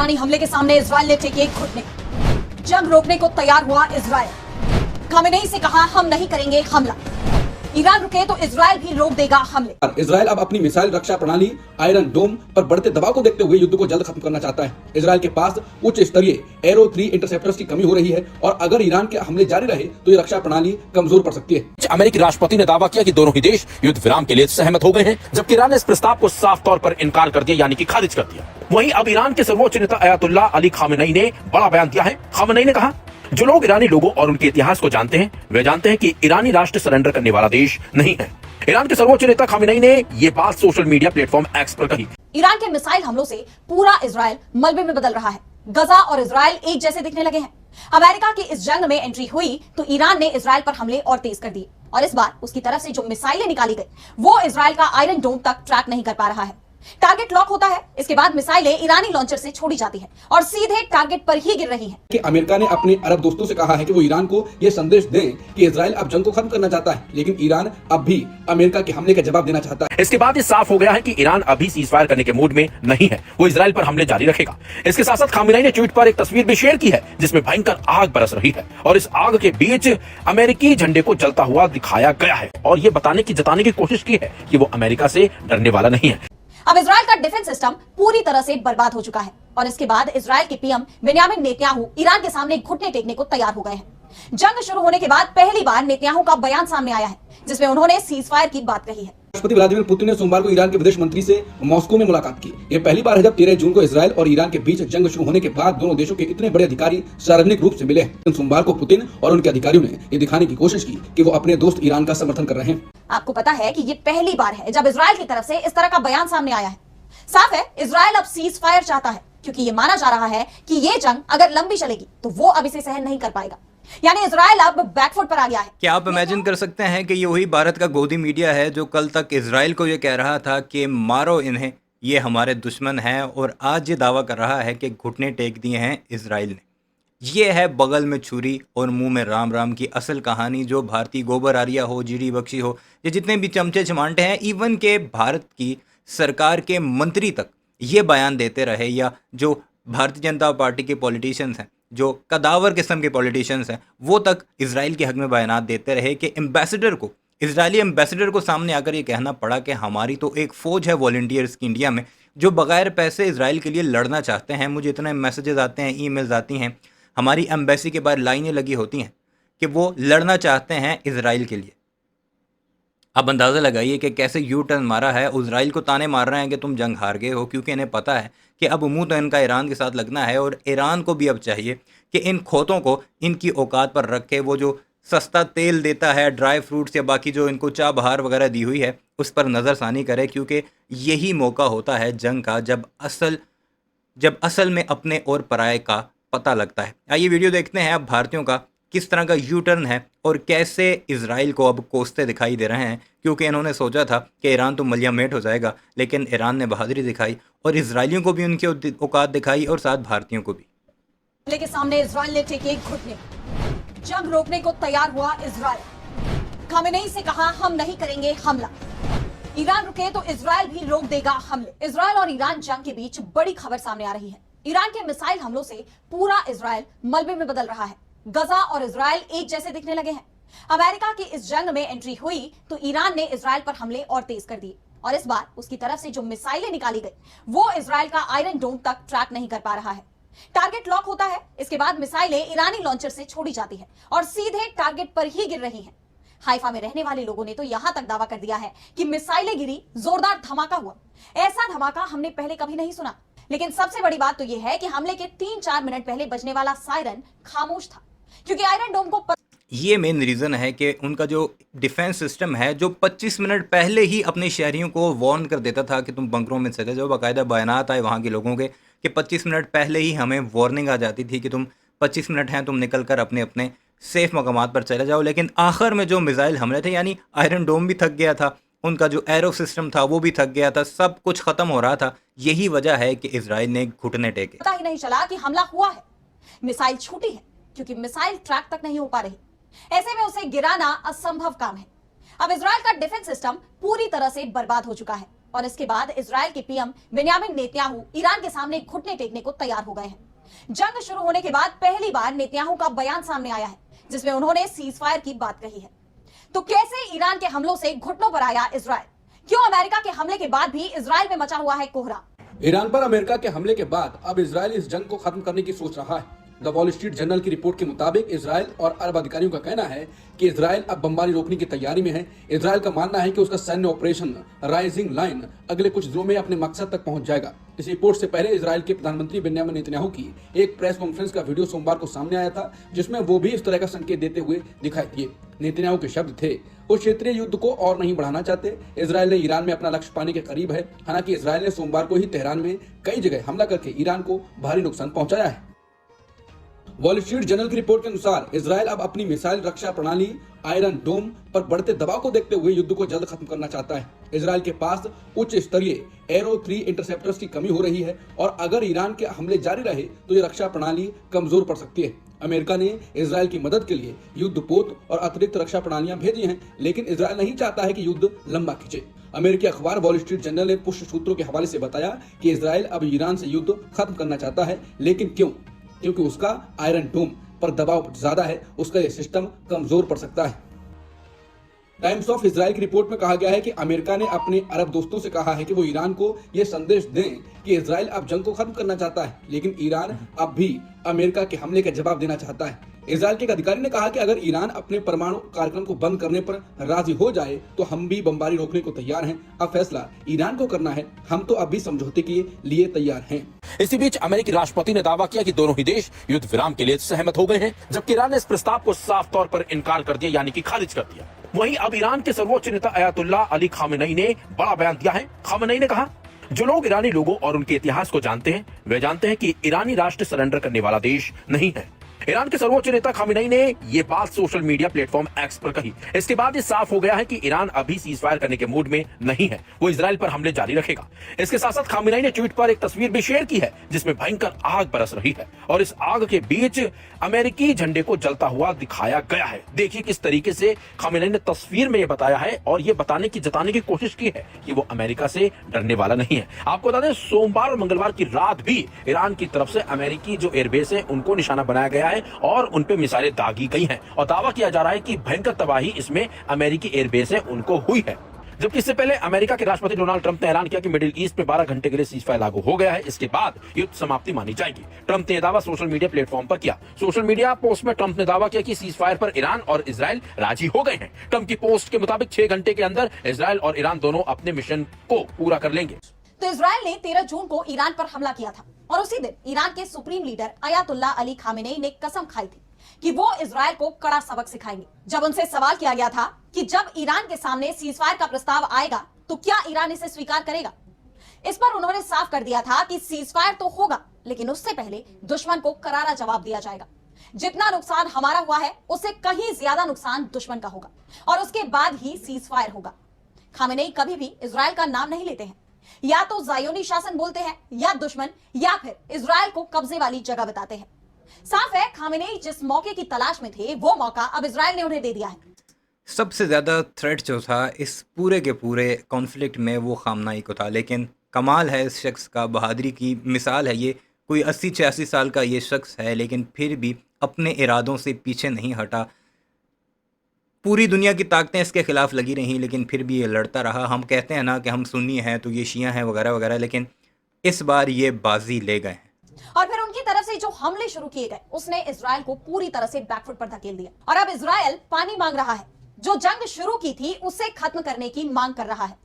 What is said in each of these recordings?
ईरानी हमले के सामने इजराइल ने टेके घुटने। जंग रोकने को तैयार हुआ इजराइल। खामेनेई से कहा हम नहीं करेंगे हमला। ईरान रुके तो इजराइल भी रोक देगा हमले। इजराइल अब अपनी मिसाइल रक्षा प्रणाली आयरन डोम पर बढ़ते दबाव को देखते हुए युद्ध को जल्द खत्म करना चाहता है। इजराइल के पास उच्च स्तरीय एरो 3 इंटरसेप्टर्स की कमी हो रही है और अगर ईरान के हमले जारी रहे तो ये रक्षा प्रणाली कमजोर पड़ सकती है। अमेरिकी राष्ट्रपति ने दावा किया कि दोनों ही देश युद्ध विराम के लिए सहमत हो गए हैं, जबकि ईरान ने इस प्रस्ताव को साफ तौर पर इनकार कर दिया, यानी कि खारिज कर दिया। वहीं अब ईरान के सर्वोच्च नेता अयातुल्लाह अली खामेनेई ने बड़ा बयान दिया है। खामेनेई ने कहा, जो लोग ईरानी लोगों और उनके इतिहास को जानते हैं वे जानते हैं कि ईरानी राष्ट्र सरेंडर करने वाला देश नहीं है। ईरान के सर्वोच्च नेता खामेनेई ने ये बात सोशल मीडिया प्लेटफॉर्म एक्स पर कही। ईरान के मिसाइल हमलों से पूरा इजराइल मलबे में बदल रहा है। गजा और इजराइल एक जैसे दिखने लगे हैं। अमेरिका की इस जंग में एंट्री हुई तो ईरान ने इजराइल पर हमले और तेज कर दिए और इस बार उसकी तरफ से जो मिसाइलें निकाली गई वो इजराइल का आयरन डोम तक ट्रैक नहीं कर पा रहा है। टारगेट लॉक होता है, इसके बाद मिसाइलें ईरानी लॉन्चर से छोड़ी जाती है और सीधे टारगेट पर ही गिर रही हैं। कि अमेरिका ने अपने अरब दोस्तों से कहा है कि वो ईरान को ये संदेश दें कि इजराइल अब जंग को खत्म करना चाहता है, लेकिन ईरान अब भी अमेरिका के हमले का जवाब देना चाहता है। इसके बाद ये साफ हो गया है कि ईरान अभी सीजफायर करने के मूड में नहीं है, वो इजराइल पर हमले जारी रखेगा। इसके साथ साथ खामेनेई ने ट्वीट पर एक तस्वीर भी शेयर की है जिसमें भयंकर आग बरस रही है और इस आग के बीच अमेरिकी झंडे को जलता हुआ दिखाया गया है और ये जताने की कोशिश की है कि वो अमेरिका से डरने वाला नहीं है। अब इजराइल का डिफेंस सिस्टम पूरी तरह से बर्बाद हो चुका है और इसके बाद इजराइल के पीएम बेंयामिन नेतन्याहू ईरान के सामने घुटने टेकने को तैयार हो गए हैं। जंग शुरू होने के बाद पहली बार नेतन्याहू का बयान सामने आया है जिसमें उन्होंने सीजफायर की बात कही है। राष्ट्रपति व्लादिमीर पुतिन ने सोमवार को ईरान के विदेश मंत्री से मॉस्को में मुलाकात की। ये पहली बार है जब 13 जून को इजराइल और ईरान के बीच जंग शुरू होने के बाद दोनों देशों के इतने बड़े अधिकारी सार्वजनिक रूप से मिले हैं। सोमवार को पुतिन और उनके अधिकारियों ने ये दिखाने की कोशिश की कि वो अपने दोस्त ईरान का समर्थन कर रहे हैं। आपको पता है कि ये पहली बार है जब इजराइल की तरफ से इस तरह का बयान सामने आया है। साफ है इजराइल अब सीज फायर चाहता है क्योंकि ये माना जा रहा है कि ये जंग अगर लंबी चलेगी तो वो अब इसे सहन नहीं कर पाएगा, यानी इजराइल अब बैकफुट पर आ गया है। क्या आप इमेजिन कर सकते हैं कि ये वही भारत का गोदी मीडिया है जो कल तक इजराइल को ये कह रहा था कि मारो इन्हें, ये हमारे दुश्मन हैं, और आज ये दावा कर रहा है कि घुटने टेक दिए हैं इजराइल ने। ये है बगल में छुरी और मुंह में राम राम की असल कहानी जो भारतीय गोबर आर्या हो, जीडी बख्शी हो, ये जितने भी चमचे चमांटे हैं, इवन के भारत की सरकार के मंत्री तक ये बयान देते रहे, या जो भारतीय जनता पार्टी के पॉलिटिशियंस हैं, जो कदावर किस्म के पॉलिटिशियंस हैं, वो तक इजराइल के हक में बयान देते रहे कि एम्बेसडर को, इजरायली एम्बेसडर को सामने आकर ये कहना पड़ा कि हमारी तो एक फ़ौज है वॉलंटियर्स की इंडिया में जो बगैर पैसे इजराइल के लिए लड़ना चाहते हैं। मुझे इतने मैसेजेस आते हैं, ईमेल्स आती हैं, हमारी एम्बेसी के बाहर लाइनें लगी होती हैं कि वो लड़ना चाहते हैं इजराइल के लिए। अब अंदाज़ा लगाइए कि कैसे यू टर्न मारा है। इजराइल को ताने मार रहे हैं कि तुम जंग हार गए हो, क्योंकि इन्हें पता है कि अब मुंह तो इनका ईरान के साथ लगना है और ईरान को भी अब चाहिए कि इन खोतों को इनकी औकात पर रख के वो जो सस्ता तेल देता है, ड्राई फ्रूट्स या बाकी जो इनको चाह बहार वगैरह दी हुई है, उस पर नज़रसानी करे, क्योंकि यही मौका होता है जंग का जब असल में अपने और पराये का पता लगता है। आइए वीडियो देखते हैं अब भारतीयों का किस तरह का यू टर्न है और कैसे इजराइल को अब कोसते दिखाई दे रहे हैं, क्योंकि इन्होंने सोचा था कि ईरान तो मलिया मेट हो जाएगा, लेकिन ईरान ने बहादुरी दिखाई और इजराइलियों को भी उनकी औकात दिखाई और साथ भारतीयों को भी। के सामने इजराइल ने टेके घुटने। जंग रोकने को तैयार हुआ इजराइल। खामेनेई से कहा हम नहीं करेंगे हमला। ईरान रुके तो इजराइल भी रोक देगा हमले। इजराइल और ईरान जंग के बीच बड़ी खबर सामने आ रही है। ईरान के मिसाइल हमलों से पूरा इजराइल मलबे में बदल रहा है। गजा और इजराइल एक जैसे दिखने लगे हैं। अमेरिका की इस जंग में एंट्री हुई तो ईरान ने इजराइल पर हमले और तेज कर दिए और इस बार उसकी तरफ से जो मिसाइलें निकाली गई वो इजराइल का आयरन डोम तक ट्रैक नहीं कर पा रहा है। टारगेट लॉक होता है, इसके बाद मिसाइलें ईरानी लॉन्चर से छोड़ी जाती है और सीधे टारगेट पर ही गिर रही हैं। हाइफा में रहने वाले लोगों ने तो यहां तक दावा कर दिया है कि मिसाइलें गिरी, जोरदार धमाका हुआ। ऐसा धमाका हमने पहले कभी नहीं सुना। लेकिन सबसे बड़ी बात तो यह है कि हमले के 3-4 मिनट पहले बजने वाला सायरन खामोश था, क्योंकि आयरन डोम को ये मेन रीज़न है कि उनका जो डिफेंस सिस्टम है, जो 25 मिनट पहले ही अपने शहरियों को वार्न कर देता था कि तुम बंकरों में चले जाओ। बाकायदा बयानात आए वहाँ के लोगों के कि 25 मिनट पहले ही हमें वार्निंग आ जाती थी कि तुम 25 मिनट हैं, तुम निकल कर अपने अपने सेफ मकामात पर चले जाओ। लेकिन आखिर में जो मिसाइल हमले थे, यानी आयरन डोम भी थक गया था, उनका जो एरो सिस्टम था वो भी थक गया था, सब कुछ ख़त्म हो रहा था। यही वजह है कि इजराइल ने घुटने टेके। पता ही नहीं चला कि हमला हुआ है। मिसाइल छूटी है क्योंकि मिसाइल ट्रैक तक नहीं हो पा रही। ऐसे में उसे गिराना असंभव काम है। अब इजराइल का डिफेंस सिस्टम पूरी तरह से बर्बाद हो चुका है और इसके बाद इजराइल के पीएम बेन्यामिन नेतन्याहू ईरान के सामने घुटने टेकने को तैयार हो गए हैं। जंग शुरू होने के बाद पहली बार नेतन्याहू का बयान सामने आया है जिसमें उन्होंने सीज फायर की बात कही है। तो कैसे ईरान के हमलों से घुटनों पर आया इजराइल? क्यों अमेरिका के हमले के बाद भी इजराइल में मचा हुआ है कोहरा? ईरान पर अमेरिका के हमले के बाद अब इजराइल इस जंग को खत्म करने की सोच रहा है। द वॉल स्ट्रीट जर्नल की रिपोर्ट के मुताबिक इजराइल और अरब अधिकारियों का कहना है कि इजराइल अब बमबारी रोकने की तैयारी में है। इजराइल का मानना है कि उसका सैन्य ऑपरेशन राइजिंग लाइन अगले कुछ दिनों में अपने मकसद तक पहुंच जाएगा। इस रिपोर्ट से पहले इजराइल के प्रधानमंत्री बेन्यामिन नेतन्याहू की एक प्रेस कॉन्फ्रेंस का वीडियो सोमवार को सामने आया था, जिसमें वो भी इस तरह का संकेत देते हुए दिखाई दिए। नेतन्याहू के शब्द थे, वो क्षेत्रीय युद्ध को और नहीं बढ़ाना चाहते। इजराइल ने ईरान में अपना लक्ष्य पाने के करीब है। हालांकि इजराइल ने सोमवार को ही तेहरान में कई जगह हमला करके ईरान को भारी नुकसान पहुंचाया है। वॉल स्ट्रीट जर्नल की रिपोर्ट के अनुसार इजराइल अब अपनी मिसाइल रक्षा प्रणाली आयरन डोम पर बढ़ते दबाव को देखते हुए युद्ध को जल्द खत्म करना चाहता है। इजराइल के पास उच्च स्तरीय एरो 3 इंटरसेप्टर्स की कमी हो रही है और अगर ईरान के हमले जारी रहे तो ये रक्षा प्रणाली कमजोर पड़ सकती है। अमेरिका ने इजराइल की मदद के लिए युद्धपोत और अतिरिक्त रक्षा प्रणालियां भेजी हैं, लेकिन इजराइल नहीं चाहता है कि युद्ध लंबा खिंचे। अमेरिकी अखबार वॉल स्ट्रीट जर्नल ने पुष्ट सूत्रों के हवाले से बताया कि इजराइल अब ईरान से युद्ध खत्म करना चाहता है, लेकिन क्यों? क्योंकि उसका आयरन डोम पर दबाव ज्यादा है, उसका यह सिस्टम कमजोर पड़ सकता है। टाइम्स ऑफ इजराइल की रिपोर्ट में कहा गया है कि अमेरिका ने अपने अरब दोस्तों से कहा है कि वो ईरान को यह संदेश दें कि इजराइल अब जंग को खत्म करना चाहता है, लेकिन ईरान अब भी अमेरिका के हमले का जवाब देना चाहता है। इजराइल के एक अधिकारी ने कहा कि अगर ईरान अपने परमाणु कार्यक्रम को बंद करने पर राजी हो जाए तो हम भी बमबारी रोकने को तैयार हैं। अब फैसला ईरान को करना है, हम तो अभी समझौते के लिए तैयार हैं। इसी बीच अमेरिकी राष्ट्रपति ने दावा किया कि दोनों ही देश युद्ध विराम के लिए सहमत हो गए हैं, जबकि ईरान ने इस प्रस्ताव को साफ तौर पर इनकार कर दिया, यानी कि खारिज कर दिया। वहीं अब ईरान के सर्वोच्च नेता अयातुल्लाह अली खामेनेई ने बड़ा बयान दिया है। खामेनेई ने कहा, जो लोग ईरानी लोगों और उनके इतिहास को जानते हैं वे जानते हैं कि ईरानी राष्ट्र सरेंडर करने वाला देश नहीं है। ईरान के सर्वोच्च नेता खामेनेई ने ये बात सोशल मीडिया प्लेटफॉर्म एक्स पर कही। इसके बाद ये साफ हो गया है कि ईरान अभी सीज फायर करने के मूड में नहीं है, वो इजराइल पर हमले जारी रखेगा। इसके साथ साथ खामेनेई ने ट्वीट पर एक तस्वीर भी शेयर की है जिसमें भयंकर आग बरस रही है और इस आग के बीच अमेरिकी झंडे को जलता हुआ दिखाया गया है। देखिए किस तरीके से खामेनेई ने तस्वीर में ये बताया है और ये जताने की कोशिश की है कि वो अमेरिका से डरने वाला नहीं है। आपको बता दें, सोमवार और मंगलवार की रात भी ईरान की तरफ से अमेरिकी जो एयरबेस है उनको निशाना बनाया गया है और उन पे मिसाइलें दागी गई हैं और दावा किया जा रहा है कि भयंकर तबाही इसमें अमेरिकी एयरबेस है उनको हुई है। जबकि इससे पहले अमेरिका के राष्ट्रपति डोनाल्ड ट्रंप ने ऐलान किया कि मिडिल ईस्ट में 12 घंटे के लिए सीज फायर लागू हो गया है, इसके बाद युद्ध समाप्ति मानी जाएगी। ट्रंप ने यह दावा सोशल मीडिया प्लेटफॉर्म पर किया। सोशल मीडिया पोस्ट में ट्रंप ने दावा किया कि सीज फायर पर ईरान और इजराइल राजी हो गए हैं। ट्रंप की पोस्ट के मुताबिक 6 घंटे के अंदर इजराइल और ईरान दोनों अपने मिशन को पूरा कर लेंगे। तो इजराइल ने 13 जून को ईरान पर हमला किया था और उसी दिन ईरान के supreme leader Ayatollah Ali Khamenei ने कसम खाई थी कि वो इजराइल को कड़ा सबक सिखाएंगे। जब उनसे सवाल किया गया था कि जब ईरान के सामने सीजफायर का प्रस्ताव आएगा तो क्या ईरान इसे स्वीकार करेगा, इस पर उन्होंने साफ कर दिया था कि सीजफायर तो होगा, लेकिन उससे पहले दुश्मन को करारा जवाब दिया जाएगा। जितना नुकसान हमारा हुआ है उससे कहीं ज्यादा नुकसान दुश्मन का होगा और उसके बाद ही सीजफायर होगा। खामेनेई कभी भी इजराइल का नाम नहीं लेते हैं, या तो ज़ायोनी शासन बोलते हैं या दुश्मन, या फिर इजराइल को कब्जे वाली जगह बताते हैं। साफ है, खामेनेई जिस मौके की तलाश में थे वो मौका अब इजराइल ने उन्हें दे दिया है। सबसे ज़्यादा थ्रेट जो था इस पूरे के पूरे कॉन्फ्लिक्ट में वो खामनेई को था, लेकिन कमाल है इस शख्स का, बहादुरी की मिसाल है ये। कोई 80-86 साल का ये शख्स है, लेकिन फिर भी अपने इरादों से पीछे नहीं हटा। पूरी दुनिया की ताकतें इसके खिलाफ लगी रहीं, लेकिन फिर भी ये लड़ता रहा। हम कहते हैं ना कि हम सुन्नी हैं तो ये शिया हैं वगैरह वगैरह, लेकिन इस बार ये बाजी ले गए हैं। और फिर उनकी तरफ से जो हमले शुरू किए गए उसने इजराइल को पूरी तरह से बैकफुट पर धकेल दिया और अब इजराइल पानी मांग रहा है। जो जंग शुरू की थी उसे खत्म करने की मांग कर रहा है।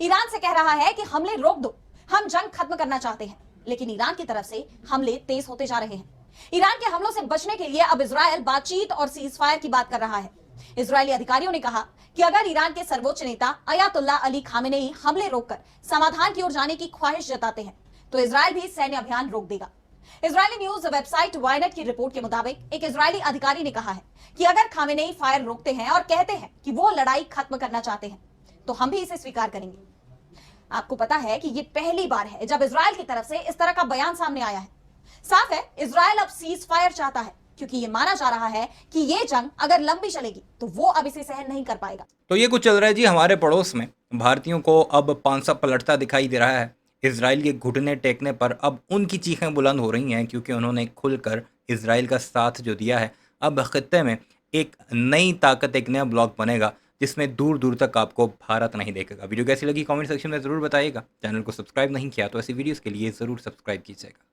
ईरान से कह रहा है कि हमले रोक दो, हम जंग खत्म करना चाहते हैं, लेकिन ईरान की तरफ से हमले तेज होते जा रहे हैं। ईरान के हमलों से बचने के लिए अब इजराइल बातचीत और सीजफायर की बात कर रहा है। इजरायली अधिकारियों ने कहा कि अगर ईरान के सर्वोच्च नेता अयातुल्लाह अली खामेनेई हमले रोककर समाधान की ओर जाने की ख्वाहिश जताते हैं तो इजराइल भी सैन्य अभियान रोक देगा। इजरायली न्यूज वेबसाइट वायनेट की रिपोर्ट के मुताबिक एक इजरायली अधिकारी ने कहा है कि अगर खामेनेई फायर रोकते हैं और कहते हैं कि वो लड़ाई खत्म करना चाहते हैं तो हम भी इसे स्वीकार करेंगे। आपको पता है कि ये पहली बार है जब इजराइल की तरफ से इस तरह का बयान सामने आया है। साफ है, इजराइल अब सीज फायर चाहता है क्योंकि ये माना जा रहा है कि ये जंग अगर लंबी चलेगी तो वो अब इसे सहन नहीं कर पाएगा। तो ये कुछ चल रहा है जी हमारे पड़ोस में, भारतीयों को अब पांसा पलटता दिखाई दे रहा है। इजराइल के घुटने टेकने पर अब उनकी चीखें बुलंद हो रही हैं, क्योंकि उन्होंने खुलकर इजराइल का साथ जो दिया है। अब खित्ते में एक नई ताकत, एक नया ब्लॉक बनेगा जिसमें दूर दूर तक आपको भारत नहीं देखेगा। वीडियो कैसी लगी कमेंट सेक्शन में ज़रूर बताइएगा। चैनल को सब्सक्राइब नहीं किया तो ऐसी वीडियोज़ के लिए ज़रूर सब्सक्राइब कीजिएगा।